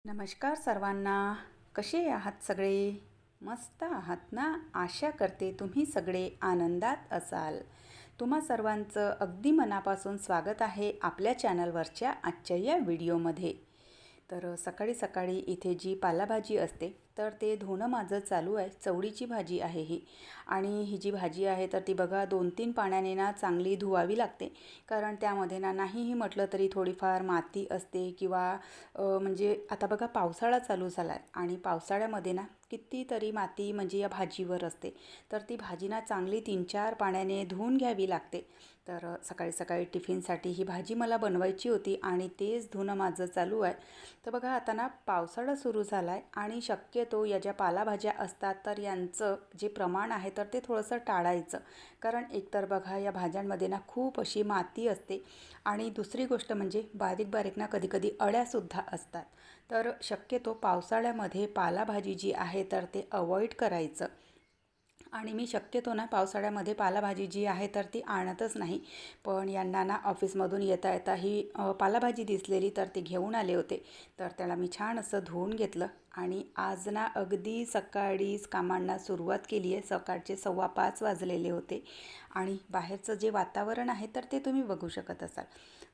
नमस्कार सर्वांना. कसे आहात सगळे? मस्त आहात ना? आशा करते तुम्ही सगळे आनंदात असाल. तुम्हा सर्वांचं अगदी मनापासून स्वागत आहे आपल्या चॅनलवरच्या आजच्या या व्हिडिओमध्ये. तर सकाळी सकाळी इथे जी पालेभाजी असते तर ते धुणं माझं चालू आहे. चवळीची भाजी आहे ही. आणि ही जी भाजी आहे तर ती बघा 2-3 पाण्याने ना चांगली धुवावी लागते. कारण त्यामध्ये ना नाहीही म्हटलं तरी थोडीफार माती असते किंवा म्हणजे आता बघा पावसाळा चालू झाला आहे आणि पावसाळ्यामध्ये ना कितीतरी माती म्हणजे या भाजीवर असते. तर ती भाजी ना चांगली 3-4 पाण्याने धुवून घ्यावी लागते. तर सकाळी सकाळी टिफिनसाठी ही भाजी मला बनवायची होती आणि तेच धुणं माझं चालू आहे. तर बघा आता ना पावसाळा सुरू झाला आहे आणि शक्यतो या ज्या पालेभाज्या असतात तर यांचं जे प्रमाण आहे तर ते थोडंसं टाळायचं. कारण एकतर बघा या भाज्यांमध्ये ना खूप अशी माती असते आणि दुसरी गोष्ट म्हणजे बारीक बारीक ना कधीकधी अळ्यासुद्धा असतात. तर शक्यतो पावसाळ्यामध्ये पालेभाजी जी आहे तर ते अवॉइड करायचं. आणि मी शक्यतो ना पावसाळ्यामध्ये पालेभाजी जी आहे तर ती आणतच नाही. पण यांना ना ऑफिसमधून येता येता ही पालेभाजी दिसलेली तर ते घेऊन आले होते. तर त्याला मी छान असं धुवून घेतलं आणि आज ना अगदी सकाळीच कामांना सुरुवात केली आहे. सकाळचे 5:15 वाजलेले होते आणि बाहेरचं जे वातावरण आहे तर ते तुम्ही बघू शकत असाल.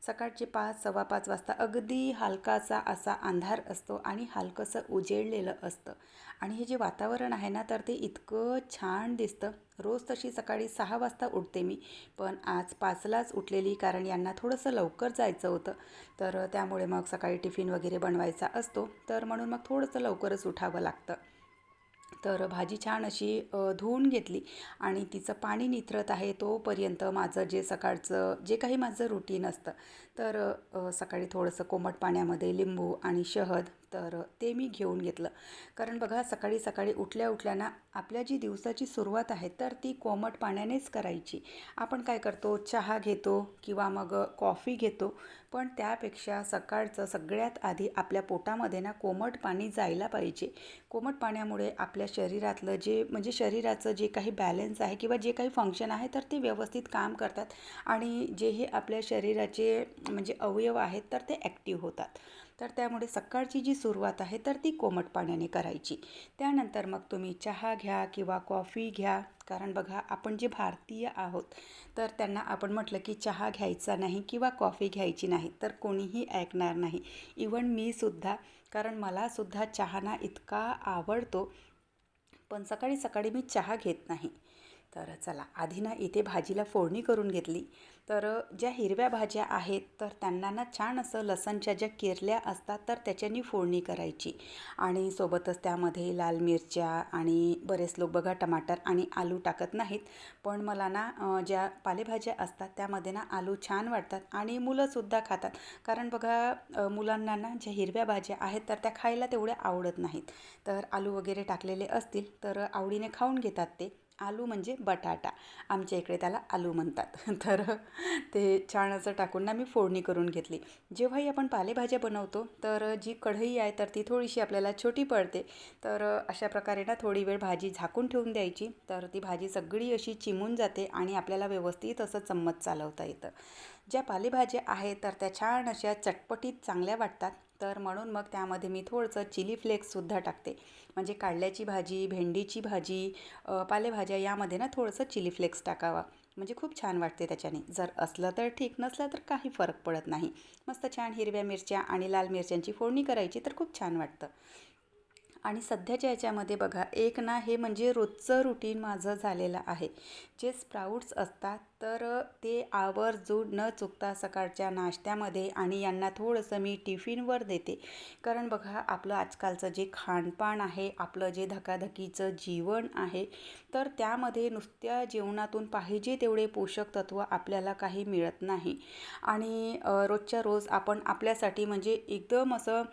सकाळचे 5-5:15 वाजता अगदी हलकासा असा अंधार असतो आणि हलकंसं उजेडलेलं असतं. आणि हे जे वातावरण आहे ना तर ते इतकं छान दिसतं. रोज तशी सकाळी 6 वाजता उठते मी, पण आज 5लाच उठलेली कारण यांना थोडंसं लवकर जायचं होतं. तर त्यामुळे मग सकाळी टिफिन वगैरे बनवायचा असतो तर म्हणून मग थोडंसं लवकरच उठावं लागतं. तर भाजी छान अशी धुवून घेतली आणि तिचं पाणी निथरत आहे तोपर्यंत माझं जे सकाळचं जे काही माझं रुटीन असतं तर सकाळी थोडंसं कोमट पाण्यामध्ये लिंबू आणि शहद तर ते मी घेऊन घेतलं. कारण बघा सकाळी सकाळी उठल्या उठल्या ना आपल्या जी दिवसाची सुरुवात आहे तर ती कोमट पाण्यानेच करायची. आपण काय करतो, चहा घेतो किंवा मग कॉफी घेतो. पण त्यापेक्षा सकाळचं सगळ्यात आधी आपल्या पोटामध्ये ना कोमट पाणी जायला पाहिजे. कोमट पाण्यामुळे आपल्या शरीरातलं जे म्हणजे शरीराचं जे काही बॅलन्स आहे किंवा जे काही फंक्शन आहे तर ते व्यवस्थित काम करतात आणि जे हे आपल्या शरीराचे म्हणजे अवयव आहेत तर ते ॲक्टिव्ह होतात. तर त्यामुळे सकाळची जी सुरुवात आहे तर ती कोमट पाण्याने करायची. त्यानंतर मग तुम्ही चहा घ्या किंवा कॉफी घ्या. कारण बघा आपण जे भारतीय आहोत तर त्यांना आपण म्हटलं की चहा घ्यायचा नाही किंवा कॉफी घ्यायची नाही तर कोणीही ऐकणार नाही. इवन मी सुद्धा, कारण मलासुद्धा चहा ना इतका आवडतो पण सकाळी सकाळी मी चहा घेत नाही. तर चला आधी ना इथे भाजीला फोडणी करून घेतली. तर ज्या हिरव्या भाज्या आहेत तर त्यांना ना छान असं लसणच्या ज्या किरल्या असतात तर त्याच्यानी फोडणी करायची आणि सोबतच त्यामध्ये लाल मिरच्या आणि बरेच लोक बघा टमाटर आणि आलू टाकत नाहीत. पण मला ना ज्या पालेभाज्या असतात त्यामध्ये ना आलू छान वाटतात आणि मुलंसुद्धा खातात. कारण बघा मुलांना ना ज्या हिरव्या भाज्या आहेत तर त्या खायला तेवढ्या आवडत नाहीत. तर आलू वगैरे टाकलेले असतील तर आवडीने खाऊन घेतात ते. आलू म्हणजे बटाटा, आमच्या इकडे त्याला आलू म्हणतात. तर ते छान असं टाकून ना मी फोडणी करून घेतली. जेव्हाही आपण पालेभाज्या बनवतो तर जी कढई आहे तर ती थोडीशी आपल्याला छोटी पडते. तर अशा प्रकारे ना थोडी वेळ भाजी झाकून ठेवून द्यायची. तर ती भाजी सगळी अशी चिमून जाते आणि आपल्याला व्यवस्थित असं चम्मच चालवता येतं. ज्या पालेभाज्या आहेत तर त्या छान अशा चटपटीत चांगल्या वाटतात. तर म्हणून मग त्यामध्ये मी थोडंसं चिली फ्लेक्ससुद्धा टाकते. म्हणजे कारल्याची भाजी, भेंडीची भाजी, पालेभाज्या यामध्ये ना थोडंसं चिली फ्लेक्स टाकावा. म्हणजे खूप छान वाटते त्याच्याने. जर असलं तर ठीक, नसलं तर काही फरक पडत नाही. मस्त छान हिरव्या मिरच्या आणि लाल मिरच्यांची फोडणी करायची तर खूप छान वाटतं. आणि सध्याच्या याच्यामध्ये बघा एक ना हे म्हणजे रोजचं रुटीन माझं झालेलं आहे. जे स्प्राउट्स असतात तर ते आवर्जून न चुकता सकाळच्या नाश्त्यामध्ये आणि यांना थोडंसं मी टिफिनवर देते. कारण बघा आपलं आजकालचं जे खानपान आहे, आपलं जे धकाधकीचं जीवन आहे तर त्यामध्ये नुसत्या जेवणातून पाहिजे तेवढे पोषक तत्त्व आपल्याला काही मिळत नाही. आणि रोजच्या रोज आपण आपल्यासाठी म्हणजे एकदम असं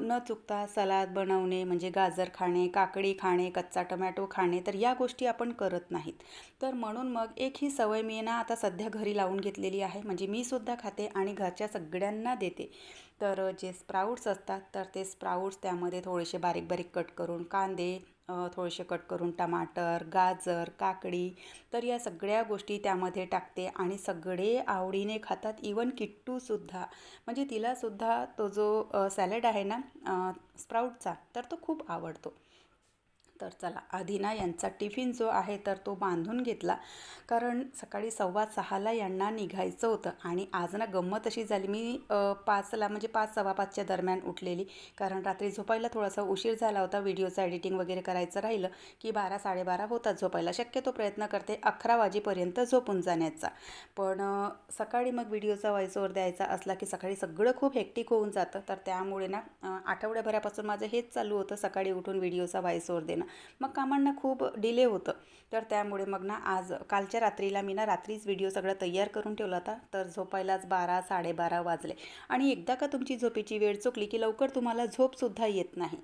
न चुकता सलाद बनवणे म्हणजे गाजर खाणे, काकडी खाणे, कच्चा टोमॅटो खाणे तर या गोष्टी आपण करत नाहीत. तर म्हणून मग एक ही सवय मी ना आता सध्या घरी लावून घेतलेली आहे. म्हणजे मी सुद्धा खाते आणि घरच्या सगळ्यांना देते. तर जे स्प्राउट्स असतात तर ते स्प्राउट्स त्यामध्ये थोडेसे बारीक बारीक कट करून कांदे, थोडेसे कट करून टमाटर, गाजर, काकडी, तर या सगळ्या गोष्टी त्यामध्ये टाकते आणि सगळे आवडीने खातात. इवन किट्टूसुद्धा, म्हणजे तिलासुद्धा तो जो सॅलड आहे ना स्प्राऊटचा, तर तो खूप आवडतो. तर चला, आधी ना यांचा टिफिन जो आहे तर तो बांधून घेतला, कारण सकाळी 5:15ला यांना निघायचं होतं. आणि आज ना गंमत अशी झाली, मी 5ला म्हणजे 5:15च्या दरम्यान उठलेली, कारण रात्री झोपायला थोडासा उशीर झाला होता. व्हिडिओचं एडिटिंग वगैरे करायचं राहिलं की 12-12:30 होतात झोपायला. शक्यतो प्रयत्न करते 11 वाजेपर्यंत झोपून जाण्याचा. पण सकाळी मग व्हिडिओचा व्हॉइस ओव्हर द्यायचा असला की सकाळी सगळं खूप हेक्टिक होऊन जातं. तर त्यामुळे ना आठवड्याभरापासून माझं हेच चालू होतं, सकाळी उठून व्हिडिओचा व्हॉइस ओव्हर देणं. मग कामांना खूप डिले होतं. तर त्यामुळे मग ना आज कालच्या रात्रीला मी ना रात्रीच व्हिडिओ सगळा तयार करून ठेवला होता. तर झोपायलाच 12-12:30 वाजले. आणि एकदा का तुमची झोपेची वेळ चुकली की लवकर तुम्हाला झोपसुद्धा येत नाही.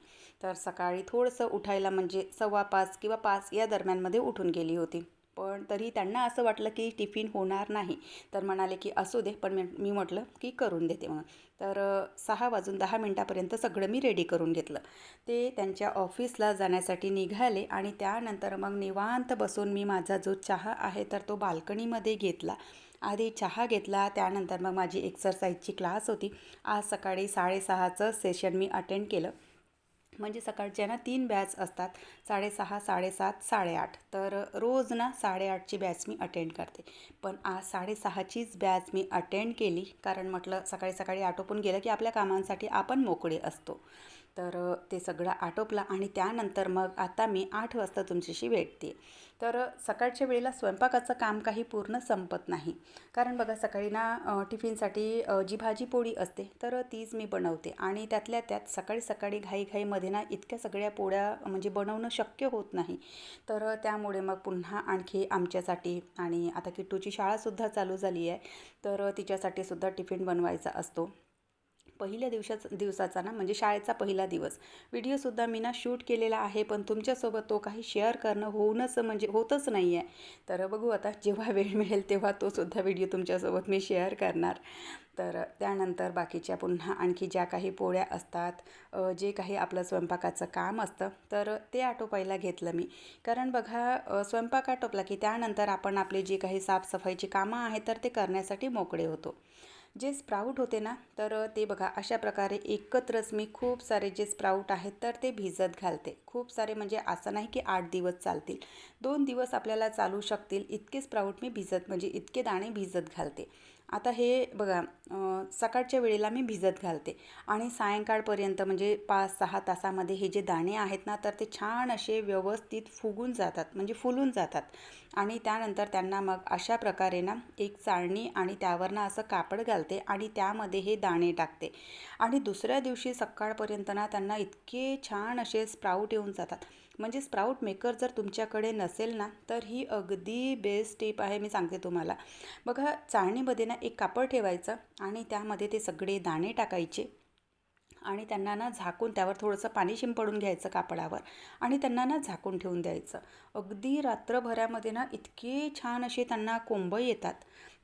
तर सकाळी थोडंसं उठायला म्हणजे 4:15 किंवा 5 या दरम्यानमध्ये उठून गेली होती. पण तरी त्यांना असं वाटलं की टिफिन होणार नाही. तर म्हणाले की असू दे, पण मी म्हटलं की करून देते म्हणून. तर 6:10 सगळं मी रेडी करून घेतलं. ते त्यांच्या ऑफिसला जाण्यासाठी निघाले आणि त्यानंतर मग निवांत बसून मी माझा जो चहा आहे तर तो बाल्कनीमध्ये घेतला. आधी चहा घेतला, त्यानंतर मग माझी एक्सरसाइजची क्लास होती. आज सकाळी 6:30चं सेशन मी अटेंड केलं. म्हणजे सकाळच्या ना 3 बॅच असतात, 6:30, 7:30, 8:30. तर रोज ना 8:30ची बॅच मी अटेंड करते. पण आज 6:30चीच बॅच मी अटेंड केली, कारण म्हटलं सकाळी सकाळी आटोपून गेलं की आपल्या कामांसाठी आपण मोकळे असतो. तर ते सगळं आटोपलं आणि त्यानंतर मग आता मी 8 वाजता तुमच्याशी भेटते. तर सकाळच्या वेळेला स्वयंपाकाचं काम काही पूर्ण संपत नाही, कारण बघा सकाळी ना टिफिनसाठी जी भाजी पोळी असते तर तीच मी बनवते. आणि त्यातल्या त्यात सकाळी सकाळी घाईघाईमध्ये ना इतक्या सगळ्या पोळ्या म्हणजे बनवणं शक्य होत नाही. तर त्यामुळे मग पुन्हा आणखी आमच्यासाठी, आणि आता किट्टूची शाळासुद्धा चालू झाली आहे, तर तिच्यासाठी सुद्धा टिफिन बनवायचा असतो. पहिल्या दिवसाचा ना म्हणजे शाळेचा पहिला दिवस व्हिडिओसुद्धा मी ना शूट केलेला आहे, पण तुमच्यासोबत तो काही शेअर करणं होतच नाही आहे. तर बघू आता जेव्हा वेळ मिळेल तेव्हा तो सुद्धा व्हिडिओ तुमच्यासोबत मी शेअर करणार. तर त्यानंतर बाकीच्या पुन्हा आणखी ज्या काही पोळ्या असतात, जे काही आपलं स्वयंपाकाचं काम असतं तर ते आटोपायला घेतलं मी. कारण बघा स्वयंपाक आटोपला की त्यानंतर आपण आपले जे काही साफसफाईची कामं आहेत तर ते करण्यासाठी मोकळे होतो. जे स्प्राऊट होते ना तर ते बघा अशा प्रकारे एकत्रच मी खूप सारे जे स्प्राऊट आहेत तर ते भिजत घालते. खूप सारे म्हणजे असं नाही की 8 दिवस चालतील, 2 दिवस आपल्याला चालू शकतील इतके स्प्राऊट मी म्हणजे इतके दाणे भिजत घालते. आता हे बघा सकाळच्या वेळेला मी भिजत घालते आणि सायंकाळपर्यंत म्हणजे 5-6 तासामध्ये हे जे दाणे आहेत ना तर ते छान असे व्यवस्थित फुगून जातात, म्हणजे फुलून जातात. आणि त्यानंतर त्यांना मग अशा प्रकारे ना एक चाळणी आणि त्यावर ना असं कापड घालते आणि त्यामध्ये हे दाणे टाकते. आणि दुसऱ्या दिवशी सकाळपर्यंत ना त्यांना इतके छान असे स्प्राऊट येऊन जातात. म्हणजे स्प्राऊट मेकर जर तुमच्याकडे नसेल ना तर ही अगदी बेस्ट टिप आहे, मी सांगते तुम्हाला. बघा चाळणीमध्ये ना एक कापड ठेवायचं आणि त्यामध्ये ते सगळे दाणे टाकायचे आणि त्यांना ना झाकून त्यावर थोडंसं पाणी शिंपडून घ्यायचं कापडावर आणि त्यांना ना झाकून ठेवून द्यायचं. अगदी रात्रभरामध्ये ना इतके छान असे त्यांना कोंब येतात.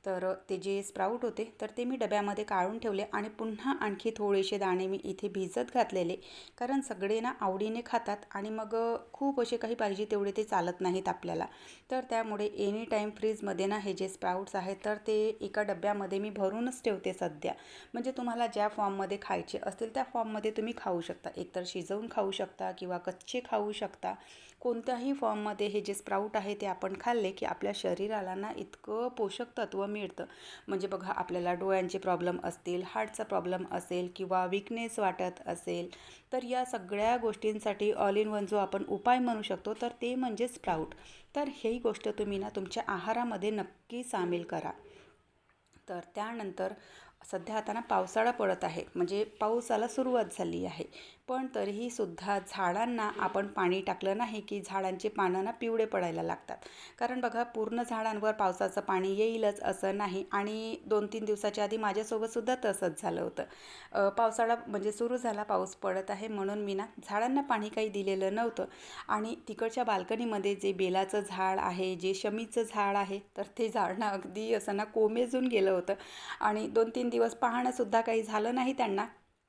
तर ते जे स्प्राऊट होते तर ते मी डब्यामध्ये काढून ठेवले आणि पुन्हा आणखी थोडेसे दाणे मी इथे भिजत घातलेले, कारण सगळे ना आवडीने खातात आणि मग खूप असे काही पाहिजे तेवढे ते चालत नाहीत आपल्याला. तर त्यामुळे एनी टाईम फ्रीजमध्ये ना हे जे स्प्राऊट्स आहेत तर ते एका डब्यामध्ये मी भरूनच ठेवते सध्या. म्हणजे तुम्हाला ज्या फॉर्ममध्ये खायचे असतील त्या फॉर्ममध्ये तुम्ही खाऊ शकता, एकतर शिजवून खाऊ शकता किंवा कच्चे खाऊ शकता. कोणत्याही फॉर्ममध्ये हे जे स्प्राऊट आहे ते आपण खाल्ले की आपल्या शरीराला ना इतकं पोषक तत्व मिळतं. म्हणजे बघा आपल्याला डोळ्यांचे प्रॉब्लेम असतील, हार्टचा प्रॉब्लेम असेल किंवा विकनेस वाटत असेल, तर या सगळ्या गोष्टींसाठी ऑल इन वन जो आपण उपाय म्हणू शकतो तर ते म्हणजे स्प्राऊट. तर ही गोष्ट तुम्ही ना तुमच्या आहारामध्ये नक्की सामील करा. तर त्यानंतर सध्या आता ना पावसाळा पडत आहे, म्हणजे पावसाला सुरुवात झाली आहे. पण तरीही सुद्धा झाडांना आपण पाणी टाकलं नाही की झाडांचे पानं ना पिवळे पडायला लागतात. कारण बघा पूर्ण झाडांवर पावसाचं पाणी येईलच असं नाही. आणि 2-3 दिवसाच्या आधी माझ्यासोबतसुद्धा तसंच झालं होतं. पावसाळा म्हणजे सुरू झाला, पाऊस पडत आहे म्हणून मी ना झाडांना पाणी काही दिलेलं नव्हतं. आणि तिकडच्या बाल्कनीमध्ये जे बेलाचं झाड आहे, जे शमीचं झाड आहे, तर ते झाड ना अगदी असं ना कोमेजून गेलं होतं आणि 2-3 दिवस पाहणंसुद्धा काही झालं नाही त्यांना.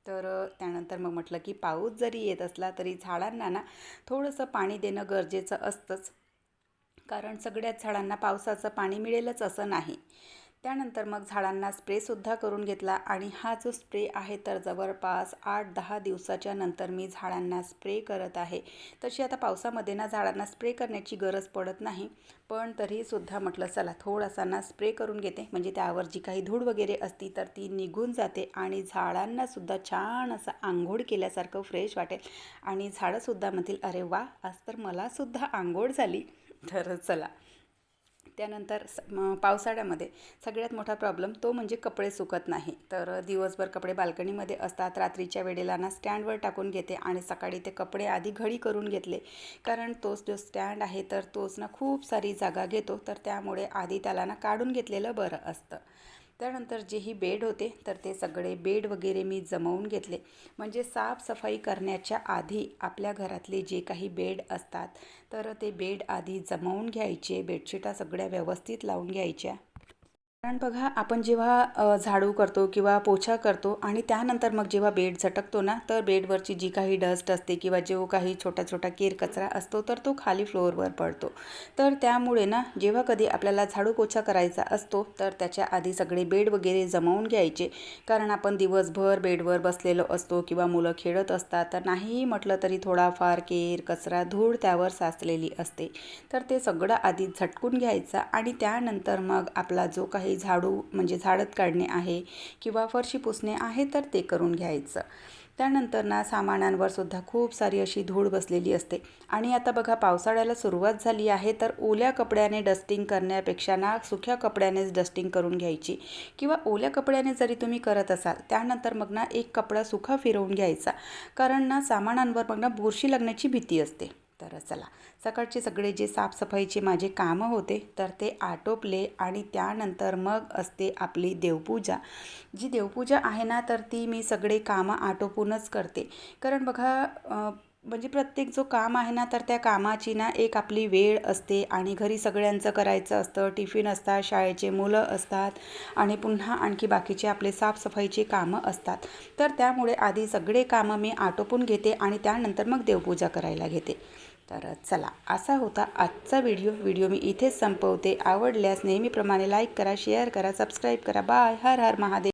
तर त्यानंतर मग म्हटलं की पाऊस जरी येत असला तरी झाडांना ना थोडंसं पाणी देणं गरजेचं असतंच, कारण सगळ्याच झाडांना पावसाचं पाणी मिळेलच असं नाही. त्यानंतर मग झाडांना स्प्रेसुद्धा करून घेतला आणि हा जो स्प्रे आहे तर जवळपास 8-10 दिवसाच्या नंतर मी झाडांना स्प्रे करत आहे. तशी आता पावसामध्ये ना झाडांना स्प्रे करण्याची गरज पडत नाही, पण तरीसुद्धा म्हटलं चला थोडासा ना स्प्रे करून घेते, म्हणजे त्यावर जी काही धूळ वगैरे असती तर ती निघून जाते आणि झाडांनासुद्धा छान असं अंघोळ केल्यासारखं फ्रेश वाटेल आणि झाडंसुद्धा म्हणतील अरे वा, आज तर मलासुद्धा अंघोळ झाली. तर चला, त्यानंतर पावसाळ्यामध्ये सगळ्यात मोठा प्रॉब्लेम तो म्हणजे कपडे सुकत नाही. तर दिवसभर कपडे बाल्कनीमध्ये असतात, रात्रीच्या वेळेला ना स्टँडवर टाकून घेते आणि सकाळी ते कपडे आधी घडी करून घेतले, कारण तोच जो स्टँड आहे तर तोच ना खूप सारी जागा घेतो, तर त्यामुळे आधी त्याला ना काढून घेतलेलं बरं असतं. त्यानंतर जेही बेड होते तर ते सगळे बेड वगैरे मी जमवून घेतले, म्हणजे साफसफाई करण्याच्या आधी आपल्या घरातले जे काही बेड असतात तर ते बेड आधी जमवून घ्यायचे, बेडशीटा सगळ्या व्यवस्थित लावून घ्यायच्या. कारण बघा, आपण जेव्हा झाडू करतो किंवा पोछा करतो आणि त्यानंतर मग जेव्हा बेड झटकतो ना, तर बेडवरची जी काही डस्ट असते किंवा जो काही छोटा छोटा केर कचरा असतो तर तो खाली फ्लोअरवर पडतो. तर त्यामुळे ना जेव्हा कधी आपल्याला झाडू पोछा करायचा असतो तर त्याच्या आधी सगळे बेड वगैरे जमवून घ्यायचे, कारण आपण दिवसभर बेडवर बसलेलो असतो किंवा मुलं खेळत असतात, तर नाहीही म्हटलं तरी थोडाफार केर कचरा धूळ त्यावर साचलेली असते. तर ते सगळं आधी झटकून घ्यायचं आणि त्यानंतर मग आपला जो काही झाडू म्हणजे झाडत काढणे आहे किंवा फरशी पुसणे आहे तर ते करून घ्यायचं. त्यानंतर ना सामानांवर सुद्धा खूप सारी अशी धूळ बसलेली असते आणि आता बघा पावसाळ्याला सुरुवात झाली आहे, तर ओल्या कपड्याने डस्टिंग करण्यापेक्षा ना सुक्या कपड्यानेच डस्टिंग करून घ्यायची, किंवा ओल्या कपड्याने जरी तुम्ही करत असाल त्यानंतर मग ना एक कपडा सुका फिरवून घ्यायचा, कारण ना सामानांवर मग ना बुरशी लागण्याची भीती असते. तर चला, सकाळचे सगळे जे साफसफाईचे माझे कामं होते तर ते आटोपले आणि त्यानंतर मग असते आपली देवपूजा. जी देवपूजा आहे ना तर ती मी सगळे कामं आटोपूनच करते, कारण बघा म्हणजे प्रत्येक जो काम आहे ना तर त्या कामाची ना एक आपली वेळ असते आणि घरी सगळ्यांचं करायचं असतं, टिफिन असतात, शाळेचे मुलं असतात आणि पुन्हा आणखी बाकीचे आपले साफसफाईची कामं असतात. तर त्यामुळे आधी सगळे कामं मी आटोपून घेते आणि त्यानंतर मग देवपूजा करायला घेते. तर चला, असा होता आजचा व्हिडिओ मी इथेच संपवते. आवडल्यास नेहमीप्रमाणे लाईक करा, शेअर करा, सबस्क्राईब करा. बाय. हर हर महादेव.